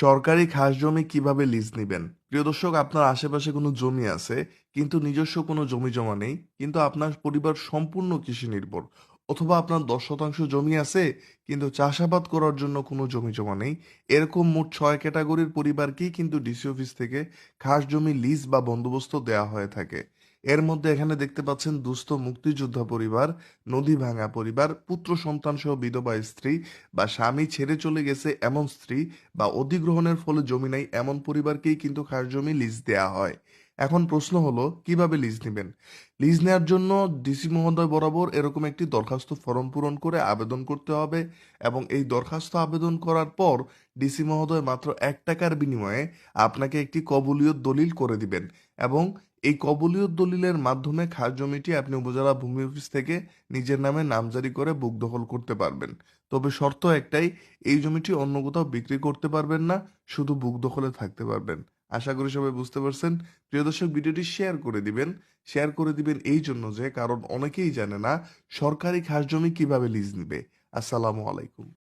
সরকারি খাস জমি কিভাবে লিজ নিবেন? প্রিয় দর্শক, আপনার আশেপাশে কোনো জমি আছে কিন্তু নিজস্ব কোনো জমি জমা নেই, কিন্তু আপনার পরিবার সম্পূর্ণ কৃষি নির্ভর, অথবা আপনার 10% জমি আছে কিন্তু চাষাবাদ করার জন্য কোনো জমি জমা নেই। এরকম মোট 6 ক্যাটাগরির পরিবারকেই কিন্তু ডিসি অফিস থেকে খাস জমি লিজ বা বন্দোবস্ত দেওয়া হয়ে থাকে। এর মধ্যে এখানে দেখতে পাচ্ছেন দুস্থ মুক্তিযোদ্ধা পরিবার, নদী ভাঙা পরিবার, পুত্র সন্তান সহ বিধবা স্ত্রী বা স্বামী ছেড়ে চলে গেছে এমন স্ত্রী বা অধিগ্রহণের ফলে জমি নাই এমন পরিবারকেই কিন্তু খাস জমি লিজ দেয়া হয়। এখন প্রশ্ন হলো কিভাবে লিজ নেবেন? লিজ নেওয়ার জন্য ডিসি মহোদয় বরাবর এরকম একটি দরখাস্ত ফরম পূরণ করে আবেদন করতে হবে, এবং এই দরখাস্ত আবেদন করার পর ডিসি মহোদয় মাত্র 1 টাকার বিনিময়ে আপনাকে একটি কবুলিয়ত দলিল করে দিবেন, এবং এই কবুলিয়ত দলিলের মাধ্যমে খাস জমিটি আপনি উপজেলা ভূমি অফিস থেকে নিজের নামে নামজারি করে বুক দখল করতে পারবেন। তবে শর্ত একটাই, এই জমিটি অন্য কোথাও বিক্রি করতে পারবেন না, শুধু বুক দখলে থাকতে পারবেন। আশা করি সবাই বুঝতে পারছেন। প্রিয় দর্শক, ভিডিওটি শেয়ার করে দিবেন। শেয়ার করে দিবেন এই জন্য যে, কারণ অনেকেই জানে না সরকারি খাস জমি কিভাবে লিজ নিবে। আসসালামু আলাইকুম।